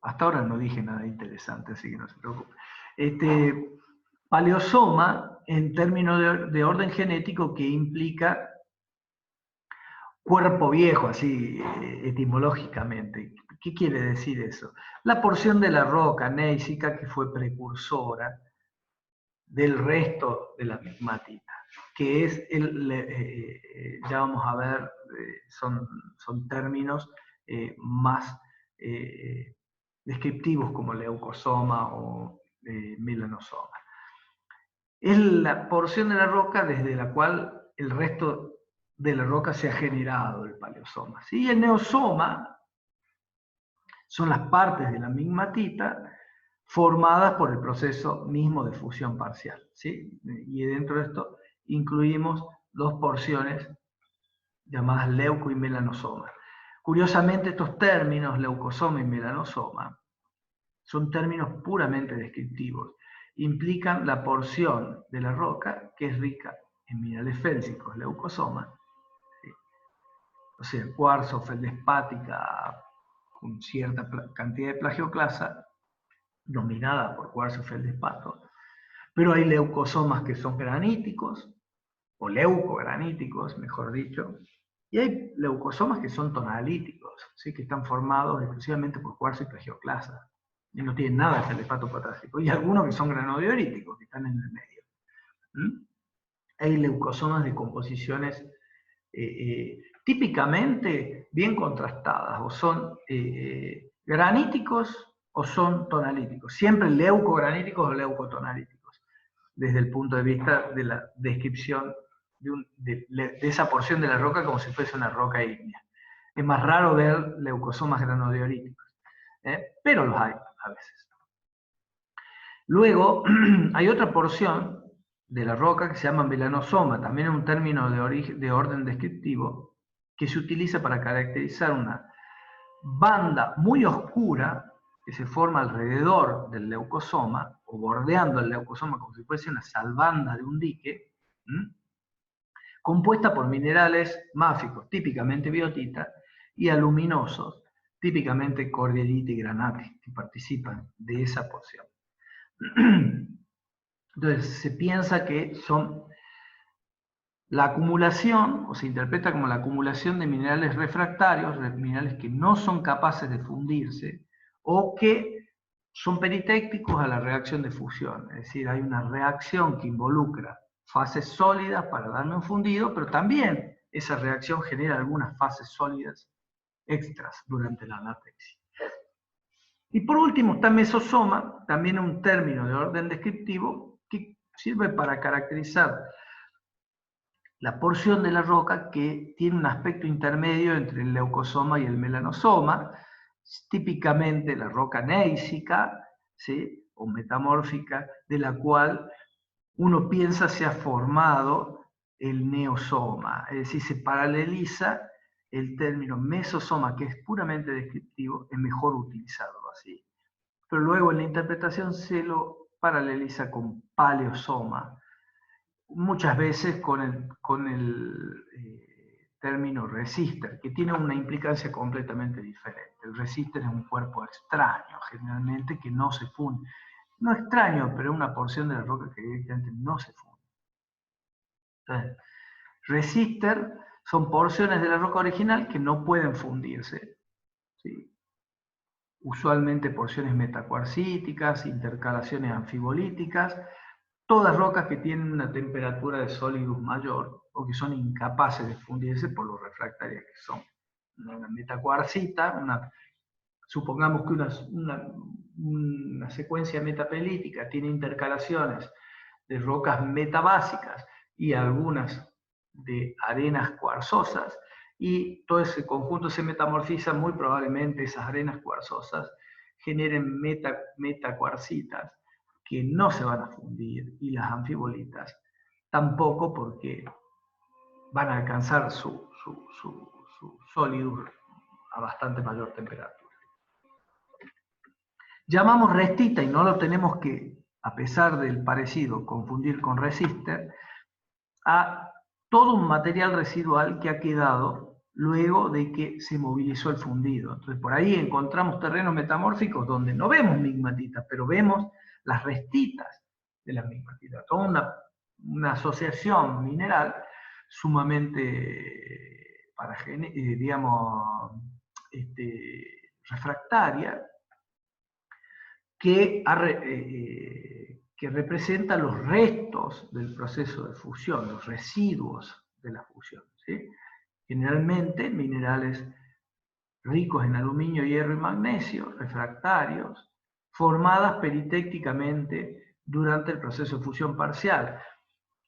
Hasta ahora no dije nada interesante, así que no se preocupe. Paleosoma, en términos de orden genético, que implica cuerpo viejo, así etimológicamente. ¿Qué quiere decir eso? La porción de la roca neisica que fue precursora del resto de la pegmatita, que es, ya vamos a ver, son términos más descriptivos como leucosoma o melanosoma. Es la porción de la roca desde la cual el resto de la roca se ha generado el paleosoma. ¿Sí? El neosoma son las partes de la migmatita formadas por el proceso mismo de fusión parcial. ¿Sí? Y dentro de esto incluimos dos porciones llamadas leuco y melanosoma. Curiosamente, estos términos, leucosoma y melanosoma, son términos puramente descriptivos. Implican la porción de la roca que es rica en minerales félsicos, leucosoma, ¿sí? O sea, cuarzo, feldespática, con cierta cantidad de plagioclasa, dominada por cuarzo y feldespato. Pero hay leucosomas que son graníticos, o leucograníticos, mejor dicho, y hay leucosomas que son tonalíticos, ¿sí? Que están formados exclusivamente por cuarzo y plagioclasa, y no tienen nada de feldespato potásico, y algunos que son granodioríticos, que están en el medio. ¿Mm? Hay leucosomas de composiciones típicamente bien contrastadas, o son graníticos o son tonalíticos, siempre leucograníticos o leucotonalíticos, desde el punto de vista de la descripción de esa porción de la roca como si fuese una roca ígnea. Es más raro ver leucosomas granodioríticos, pero los hay a veces. Luego, hay otra porción de la roca que se llama melanosoma, también es un término de orden descriptivo, que se utiliza para caracterizar una banda muy oscura que se forma alrededor del leucosoma, o bordeando el leucosoma como si fuese una salvanda de un dique, compuesta por minerales máficos, típicamente biotita, y aluminosos, típicamente cordierita y granate, que participan de esa porción. Entonces, se piensa que son la acumulación, o se interpreta como la acumulación de minerales refractarios, minerales que no son capaces de fundirse, o que son peritécticos a la reacción de fusión. Es decir, hay una reacción que involucra fases sólidas para darme un fundido, pero también esa reacción genera algunas fases sólidas extras durante la anatexia. Y por último está mesosoma, también un término de orden descriptivo que sirve para caracterizar la porción de la roca que tiene un aspecto intermedio entre el leucosoma y el melanosoma, típicamente la roca neisica, ¿sí? O metamórfica, de la cual uno piensa se ha formado el neosoma, es decir, se paraleliza el término mesosoma, que es puramente descriptivo, es mejor utilizarlo así. Pero luego en la interpretación se lo paraleliza con paleosoma, muchas veces con el término resister, que tiene una implicancia completamente diferente. El resister es un cuerpo extraño, generalmente, que no se funde. No extraño, pero es una porción de la roca que directamente no se funde. Entonces, resister son porciones de la roca original que no pueden fundirse, ¿sí? Usualmente porciones metacuarcíticas, intercalaciones anfibolíticas, todas rocas que tienen una temperatura de solidus mayor o que son incapaces de fundirse por lo refractarias que son. Una metacuarcita, supongamos que una secuencia metapelítica tiene intercalaciones de rocas metabásicas y algunas de arenas cuarzosas, y todo ese conjunto se metamorfiza, muy probablemente esas arenas cuarzosas generen metacuarcitas que no se van a fundir, y las anfibolitas tampoco, porque van a alcanzar su sólido a bastante mayor temperatura. Llamamos restita, y no lo tenemos que, a pesar del parecido, confundir con resister, a todo un material residual que ha quedado luego de que se movilizó el fundido. Entonces por ahí encontramos terrenos metamórficos donde no vemos migmatitas, pero vemos las restitas de las migmatitas. Toda una asociación mineral sumamente, digamos, refractaria, que representa los restos del proceso de fusión, los residuos de la fusión, ¿sí? Generalmente minerales ricos en aluminio, hierro y magnesio, refractarios, formadas peritécticamente durante el proceso de fusión parcial.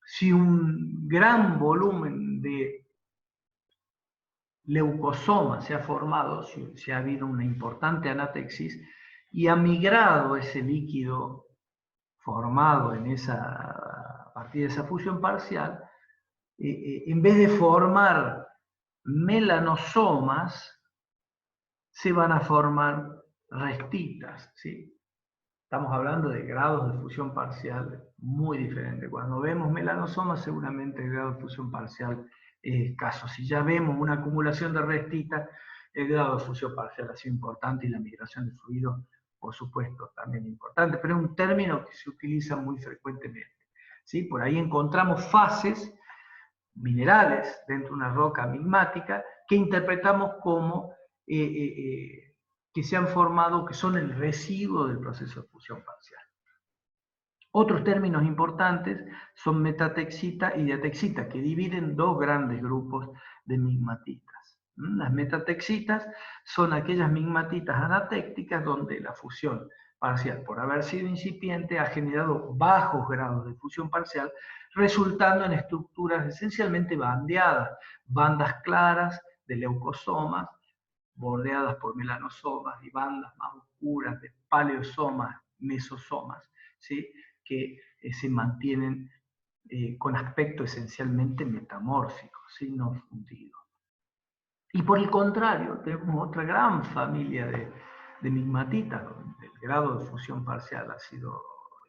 Si un gran volumen de leucosoma se ha formado, si ha habido una importante anatexis, y ha migrado ese líquido formado a partir de esa fusión parcial, en vez de formar melanosomas, se van a formar restitas, ¿sí? Estamos hablando de grados de fusión parcial muy diferentes. Cuando vemos melanosomas, seguramente el grado de fusión parcial es escaso. Si ya vemos una acumulación de restitas, el grado de fusión parcial ha sido importante y la migración de fluido, por supuesto, también importante, pero es un término que se utiliza muy frecuentemente, ¿sí? Por ahí encontramos fases minerales dentro de una roca migmática que interpretamos como que se han formado, que son el residuo del proceso de fusión parcial. Otros términos importantes son metatexita y diatexita, que dividen dos grandes grupos de migmatitas. Las metatexitas son aquellas migmatitas anatécticas donde la fusión parcial, por haber sido incipiente, ha generado bajos grados de fusión parcial, resultando en estructuras esencialmente bandeadas, bandas claras de leucosomas, bordeadas por melanosomas, y bandas más oscuras de paleosomas, mesosomas, ¿sí? Que se mantienen con aspecto esencialmente metamórfico, ¿sí? No fundido. Y por el contrario, tenemos otra gran familia de migmatitas, donde el grado de fusión parcial ha sido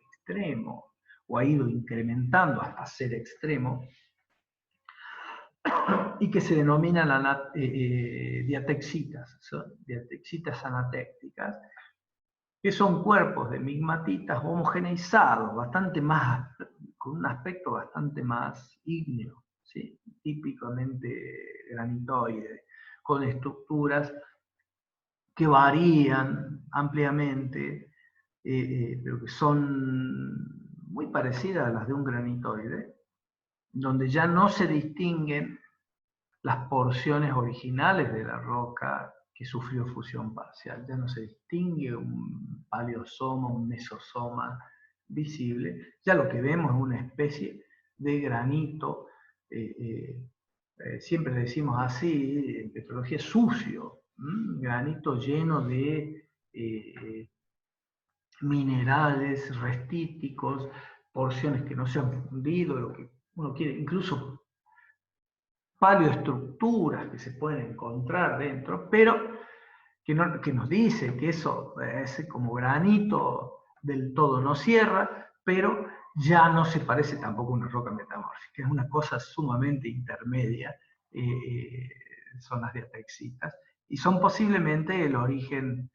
extremo, o ha ido incrementando hasta ser extremo, y que se denominan diatexitas, son diatexitas anatécticas, que son cuerpos de migmatitas homogeneizados, con un aspecto bastante más ígneo, ¿sí? Típicamente granitoide, con estructuras que varían ampliamente, pero que son muy parecidas a las de un granitoide, donde ya no se distinguen las porciones originales de la roca que sufrió fusión parcial. Ya no se distingue un paleosoma, un mesosoma visible. Ya lo que vemos es una especie de granito, siempre decimos así, en petrología sucio, granito lleno de minerales restíticos, porciones que no se han fundido, lo que uno quiere, incluso paleoestructuras que se pueden encontrar dentro, pero que nos dice que eso es como granito del todo no cierra, pero ya no se parece tampoco a una roca metamórfica, es una cosa sumamente intermedia, son las diatexitas, y son posiblemente el origen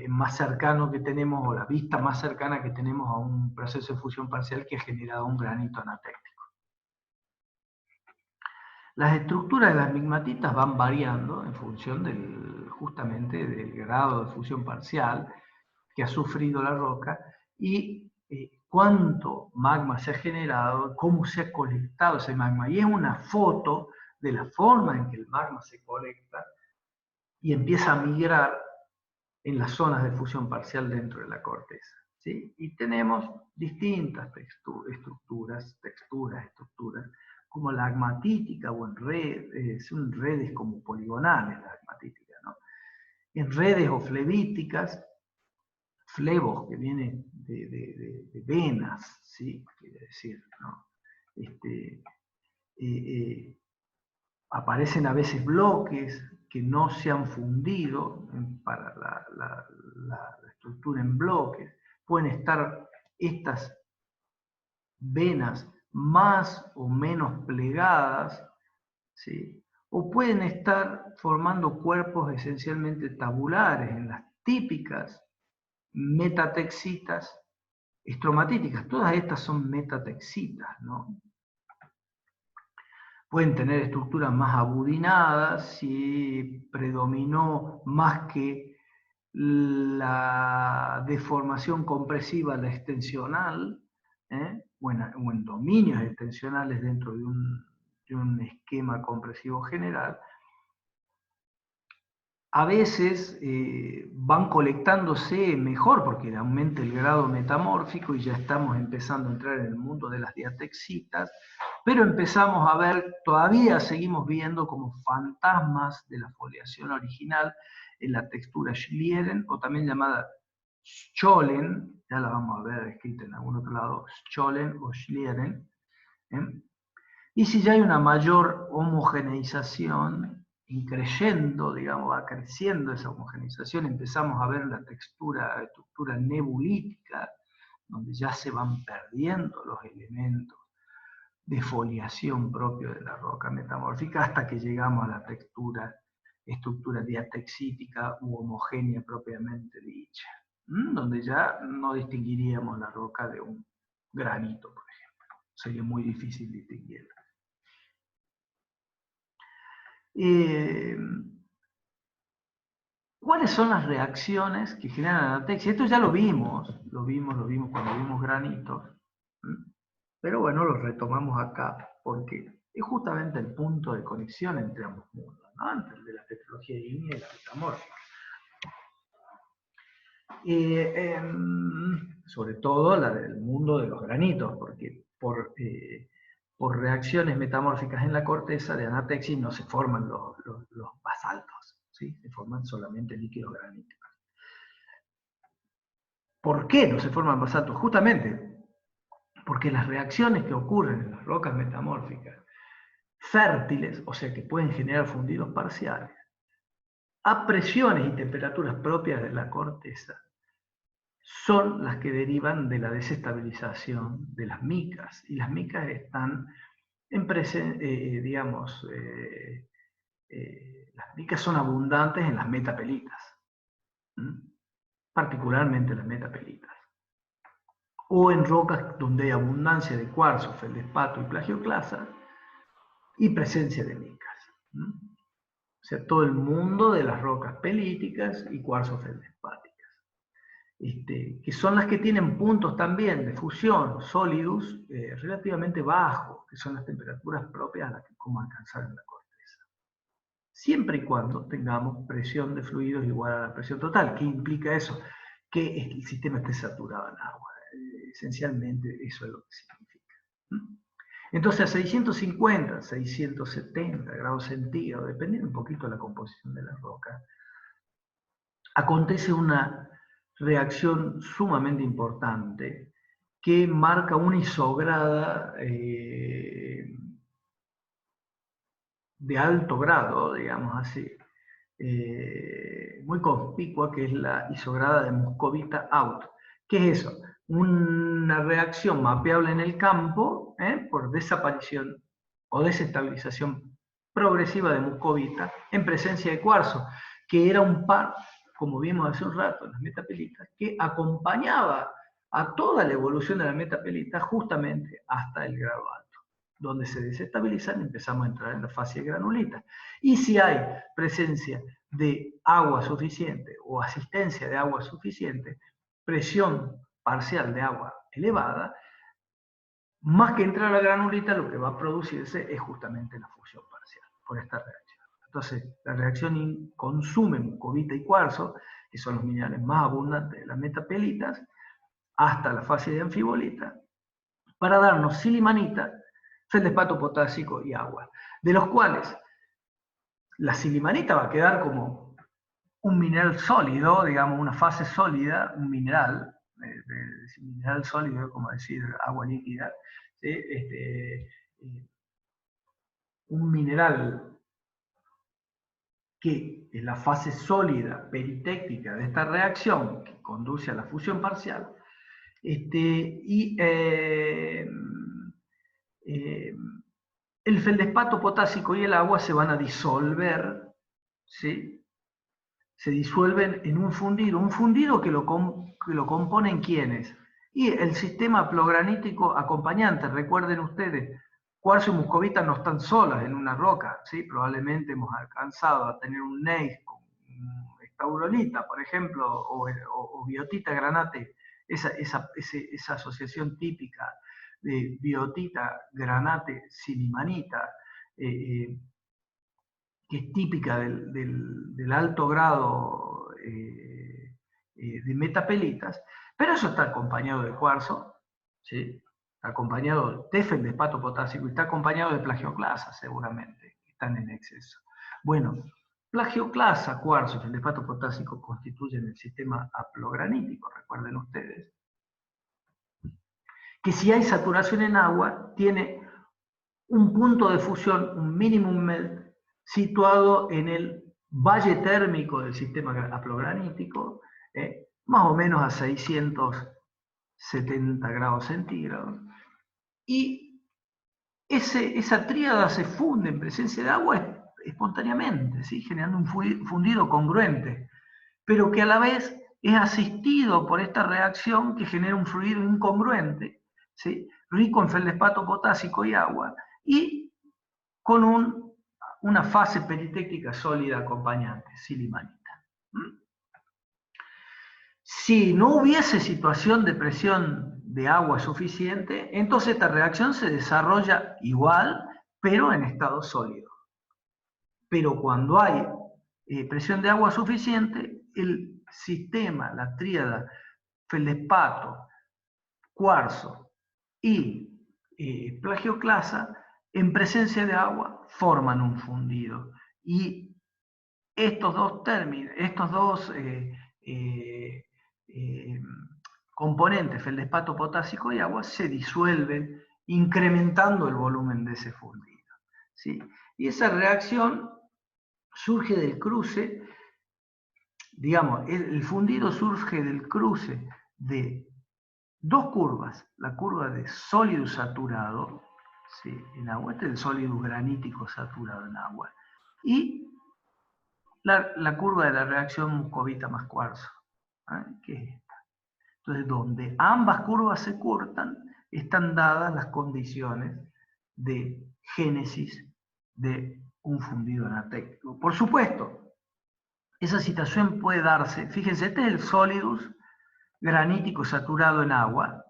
más cercano que tenemos, o la vista más cercana que tenemos a un proceso de fusión parcial que ha generado un granito anatéctico. Las estructuras de las migmatitas van variando en función justamente del grado de fusión parcial que ha sufrido la roca y cuánto magma se ha generado, cómo se ha colectado ese magma. Y es una foto de la forma en que el magma se colecta y empieza a migrar en las zonas de fusión parcial dentro de la corteza, ¿sí? Y tenemos distintas estructuras, como la agmatítica o en son redes como poligonales la agmatítica, ¿no? En redes o flevíticas, flebos que viene de venas, ¿sí? Quiere decir, ¿no? Aparecen a veces bloques que no se han fundido para la estructura en bloques. Pueden estar estas venas más o menos plegadas, ¿sí? o pueden estar formando cuerpos esencialmente tabulares en las típicas metatexitas estromatíticas. Todas estas son metatexitas, ¿no? Pueden tener estructuras más abudinadas si predominó más que la deformación compresiva, la extensional, o en dominios extensionales dentro de un esquema compresivo general. A veces van colectándose mejor porque aumenta el grado metamórfico y ya estamos empezando a entrar en el mundo de las diatexitas, pero empezamos a ver, todavía seguimos viendo como fantasmas de la foliación original en la textura Schlieren, o también llamada Schollen, ya la vamos a ver escrita en algún otro lado, Schollen o Schlieren. Y si ya hay una mayor homogeneización, increyendo, digamos, va creciendo esa homogeneización, empezamos a ver la estructura nebulítica, donde ya se van perdiendo los elementos de foliación propio de la roca metamórfica, hasta que llegamos a la estructura diatexítica u homogénea propiamente dicha, donde ya no distinguiríamos la roca de un granito, por ejemplo. Sería muy difícil distinguirla. ¿Cuáles son las reacciones que generan anatexia? Esto ya lo vimos cuando vimos granitos, pero bueno, lo retomamos acá, porque es justamente el punto de conexión entre ambos mundos, ¿no? Entre el de la petrología ígnea y la metamórfica. Sobre todo la del mundo de los granitos, porque por reacciones metamórficas en la corteza de anatexis no se forman los basaltos, ¿sí? Se forman solamente líquidos graníticos. ¿Por qué no se forman basaltos? Justamente porque las reacciones que ocurren en las rocas metamórficas fértiles, o sea que pueden generar fundidos parciales, a presiones y temperaturas propias de la corteza, son las que derivan de la desestabilización de las micas. Y las micas están las micas son abundantes en las metapelitas, particularmente las metapelitas, o en rocas donde hay abundancia de cuarzo, feldespato y plagioclasa, y presencia de micas. O sea, todo el mundo de las rocas pelíticas y cuarzo feldespáticas, que son las que tienen puntos también de fusión sólidos relativamente bajos, que son las temperaturas propias a las que podemos alcanzar en la corteza. Siempre y cuando tengamos presión de fluidos igual a la presión total. ¿Qué implica eso? Que el sistema esté saturado en agua. Esencialmente eso es lo que significa. Entonces a 650, 670 grados centígrados, dependiendo un poquito de la composición de la roca, acontece una reacción sumamente importante que marca una isograda de alto grado, digamos así, muy conspicua, que es la isograda de Muscovita-Out. ¿Qué es eso? Una reacción mapeable en el campo por desaparición o desestabilización progresiva de muscovita en presencia de cuarzo, que era un par, como vimos hace un rato en las metapelitas, que acompañaba a toda la evolución de la metapelita justamente hasta el grado alto. Donde se desestabilizan, empezamos a entrar en la fase de granulita. Y si hay presencia de agua suficiente o asistencia de agua suficiente, presión parcial de agua elevada, más que entrar a la granulita, lo que va a producirse es justamente la fusión parcial por esta reacción. Entonces, la reacción consume muscovita y cuarzo, que son los minerales más abundantes de las metapelitas, hasta la fase de anfibolita, para darnos silimanita, feldespato potásico y agua, de los cuales la silimanita va a quedar como un mineral sólido, digamos, una fase sólida, un mineral, mineral sólido, como decir agua líquida, ¿sí? Un mineral que es la fase sólida peritéctica de esta reacción que conduce a la fusión parcial, el feldespato potásico y el agua se van a disolver, ¿sí? Se disuelven en un fundido que lo componen ¿quiénes? Y el sistema haplogranítico acompañante. Recuerden ustedes, cuarzo y muscovita no están solas en una roca, ¿sí? Probablemente hemos alcanzado a tener un gneiss con estaurolita, por ejemplo, o biotita granate, esa asociación típica de biotita granate silimanita, que es típica del alto grado de metapelitas, pero eso está acompañado de cuarzo, ¿sí? Está acompañado de feldespato potásico y está acompañado de plagioclasa, seguramente, que están en exceso. Bueno, plagioclasa, cuarzo y feldespato potásico constituyen el sistema haplogranítico, recuerden ustedes, que si hay saturación en agua, tiene un punto de fusión, un minimum melt, situado en el valle térmico del sistema haplogranítico, más o menos a 670 grados centígrados. Y esa tríada se funde en presencia de agua espontáneamente, ¿sí? Generando un fundido congruente, pero que a la vez es asistido por esta reacción que genera un fluido incongruente, ¿sí? Rico en feldespato potásico y agua, y con una fase peritéctica sólida acompañante, silimanita. Si no hubiese situación de presión de agua suficiente, entonces esta reacción se desarrolla igual, pero en estado sólido. Pero cuando hay presión de agua suficiente, el sistema, la tríada feldespato, cuarzo y plagioclasa, en presencia de agua, forman un fundido. Y estos dos términos, estos dos componentes, feldespato potásico y agua, se disuelven, incrementando el volumen de ese fundido, ¿sí? Y esa reacción surge del cruce, digamos, el fundido surge del cruce de dos curvas, la curva de sólido saturado, ¿sí? En agua, este es el sólido granítico saturado en agua, y la curva de la reacción muscovita más cuarzo, que es esta. Entonces, donde ambas curvas se cortan, están dadas las condiciones de génesis de un fundido anatéctico. Por supuesto, esa situación puede darse, fíjense, este es el solidus granítico saturado en agua,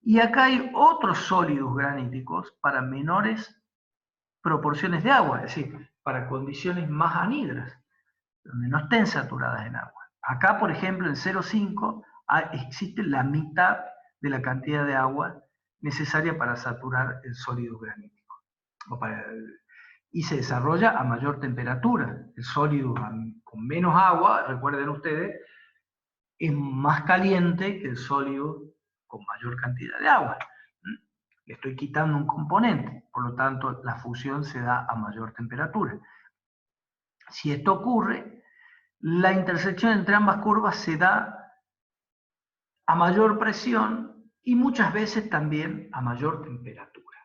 y acá hay otros sólidos graníticos para menores proporciones de agua, es decir, para condiciones más anhidras, donde no estén saturadas en agua. Acá, por ejemplo, en 0,5 existe la mitad de la cantidad de agua necesaria para saturar el sólido granítico. Y se desarrolla a mayor temperatura. El sólido con menos agua, recuerden ustedes, es más caliente que el sólido con mayor cantidad de agua. Le estoy quitando un componente, por lo tanto la fusión se da a mayor temperatura. Si esto ocurre, la intersección entre ambas curvas se da a mayor presión y muchas veces también a mayor temperatura.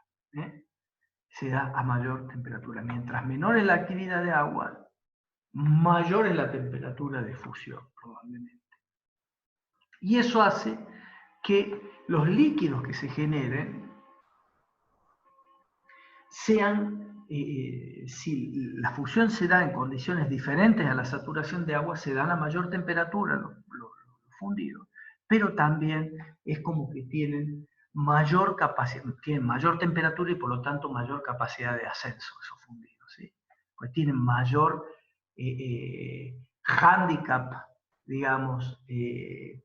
Se da a mayor temperatura. Mientras menor es la actividad de agua, mayor es la temperatura de fusión, probablemente. Y eso hace que los líquidos que se generen sean, si la fusión se da en condiciones diferentes a la saturación de agua, se dan a mayor temperatura los fundidos, pero también es como que tienen mayor capacidad, tienen mayor temperatura y por lo tanto mayor capacidad de ascenso esos fundidos, ¿sí? Pues tienen mayor hándicap, digamos,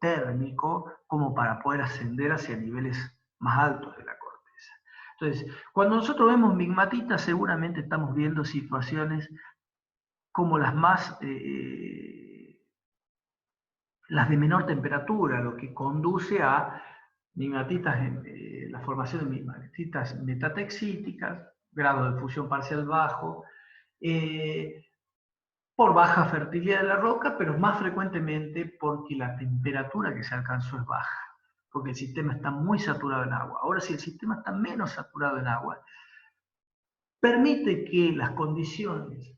térmico, como para poder ascender hacia niveles más altos de la corteza. Entonces, cuando nosotros vemos migmatitas, seguramente estamos viendo situaciones como las las de menor temperatura, lo que conduce a migmatitas, la formación de migmatitas metatexíticas, grado de fusión parcial bajo, por baja fertilidad de la roca, pero más frecuentemente porque la temperatura que se alcanzó es baja, porque el sistema está muy saturado en agua. Ahora, si el sistema está menos saturado en agua, permite que las condiciones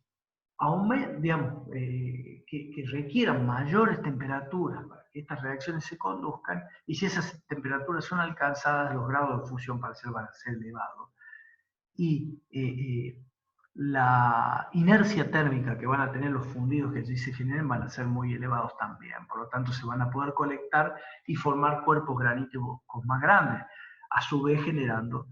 digamos, que requieran mayores temperaturas para que estas reacciones se conduzcan, y si esas temperaturas son alcanzadas, los grados de fusión parcial van a ser elevados. Y la inercia térmica que van a tener los fundidos que allí se generen van a ser muy elevados también. Por lo tanto, se van a poder colectar y formar cuerpos graníticos más grandes, a su vez generando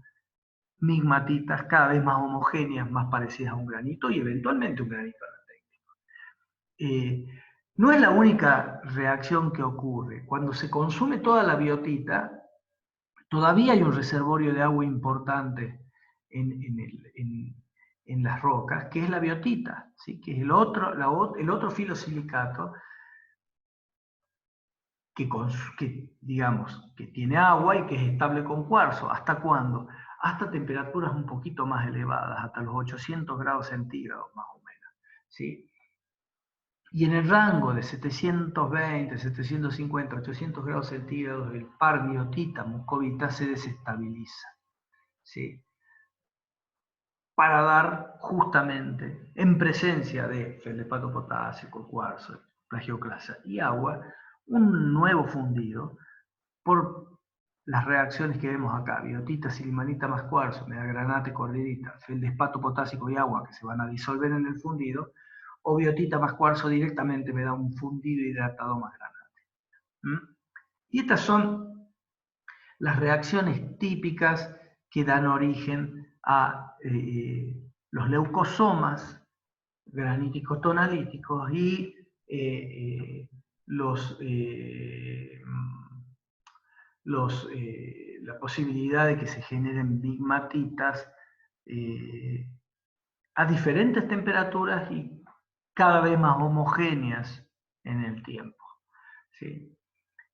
migmatitas cada vez más homogéneas, más parecidas a un granito y eventualmente un granito anatéctico. No es la única reacción que ocurre. Cuando se consume toda la biotita, todavía hay un reservorio de agua importante en las rocas, que es la biotita, ¿sí? Que es el otro filosilicato digamos, que tiene agua y que es estable con cuarzo. ¿Hasta cuándo? Hasta temperaturas un poquito más elevadas, hasta los 800 grados centígrados más o menos, ¿sí? Y en el rango de 720, 750, 800 grados centígrados, el par biotita-mucovita se desestabiliza, ¿sí? Para dar justamente, en presencia de feldespato potásico, cuarzo, plagioclasa y agua, un nuevo fundido por las reacciones que vemos acá: biotita, silimanita más cuarzo, me da granate, corderita, feldespato potásico y agua que se van a disolver en el fundido, o biotita más cuarzo directamente me da un fundido hidratado más granate. Y estas son las reacciones típicas que dan origen a los leucosomas graníticos tonalíticos y la posibilidad de que se generen migmatitas a diferentes temperaturas y cada vez más homogéneas en el tiempo, ¿sí?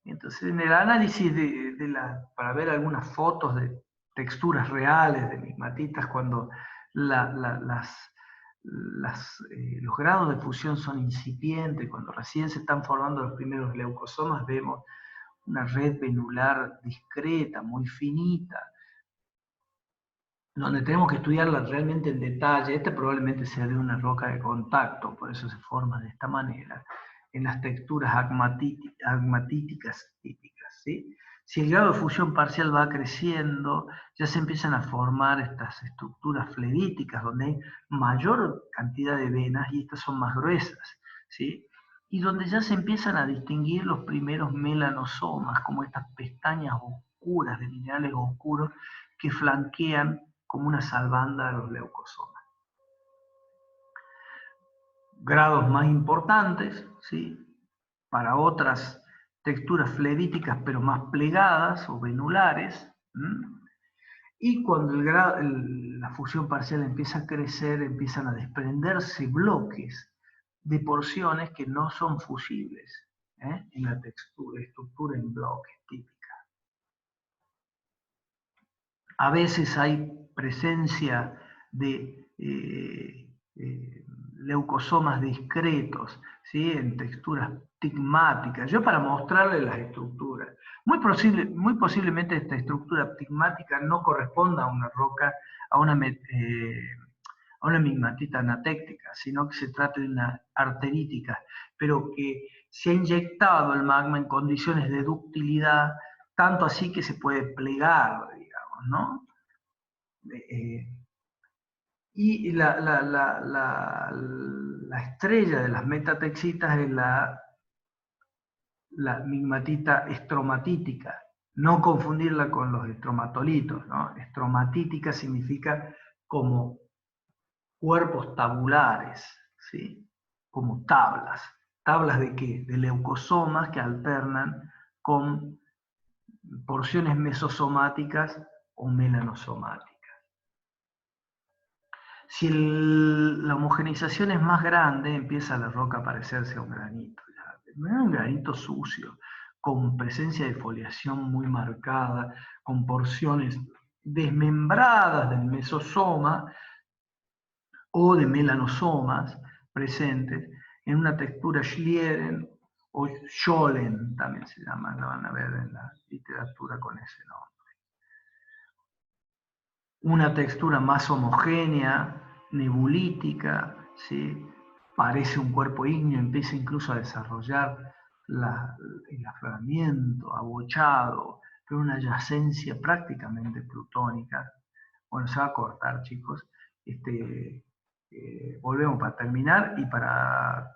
Entonces, en el análisis para ver algunas fotos de texturas reales de migmatitas, cuando los grados de fusión son incipientes, cuando recién se están formando los primeros leucosomas, vemos una red venular discreta, muy finita, donde tenemos que estudiarla realmente en detalle. Esta probablemente sea de una roca de contacto, por eso se forma de esta manera, en las texturas agmatíticas típicas, ¿sí? Si el grado de fusión parcial va creciendo, ya se empiezan a formar estas estructuras fleríticas, donde hay mayor cantidad de venas y estas son más gruesas, ¿sí? Y donde ya se empiezan a distinguir los primeros melanosomas, como estas pestañas oscuras de minerales oscuros que flanquean como una salvanda de los leucosomas. Grados más importantes, ¿sí? Para otras texturas fleríticas pero más plegadas o venulares. Y cuando la fusión parcial empieza a crecer, empiezan a desprenderse bloques de porciones que no son fusibles en la estructura en bloques típica. A veces hay presencia de leucosomas discretos, ¿sí? En texturas ptigmáticas. Yo, para mostrarles las estructuras, muy posiblemente esta estructura ptigmática no corresponda a una roca, a una migmatita anatéctica, sino que se trata de una arterítica, pero que se ha inyectado el magma en condiciones de ductilidad, tanto así que se puede plegar, digamos, ¿no? Y la estrella de las metatexitas es la migmatita estromatítica. No confundirla con los estromatolitos, ¿no? Estromatítica significa como cuerpos tabulares, ¿sí? Como tablas. ¿Tablas de qué? De leucosomas que alternan con porciones mesosomáticas o melanosomáticas. Si la homogeneización es más grande, empieza la roca a parecerse a un granito. No es un granito sucio, con presencia de foliación muy marcada, con porciones desmembradas del mesosoma o de melanosomas presentes en una textura Schlieren o Schollen, también se llama, la van a ver en la literatura con ese nombre. una textura más homogénea, nebulítica, ¿sí? Parece un cuerpo ígneo, empieza incluso a desarrollar el afloramiento, abochado, pero una yacencia prácticamente plutónica. Bueno, se va a cortar, chicos. Volvemos para terminar y para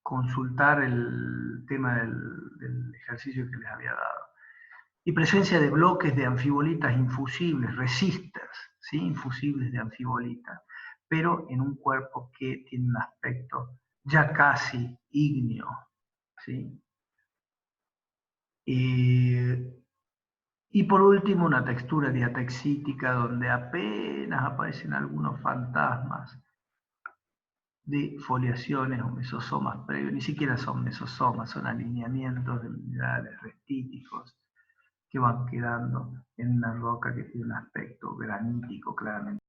consultar el tema del ejercicio que les había dado. Y presencia de bloques de anfibolitas infusibles, resisters, ¿sí? Infusibles de anfibolitas, pero en un cuerpo que tiene un aspecto ya casi ígneo, ¿sí? Y por último, una textura diatexítica donde apenas aparecen algunos fantasmas de foliaciones o mesosomas previos, ni siquiera son mesosomas, son alineamientos de minerales restíticos que van quedando en una roca que tiene un aspecto granítico claramente.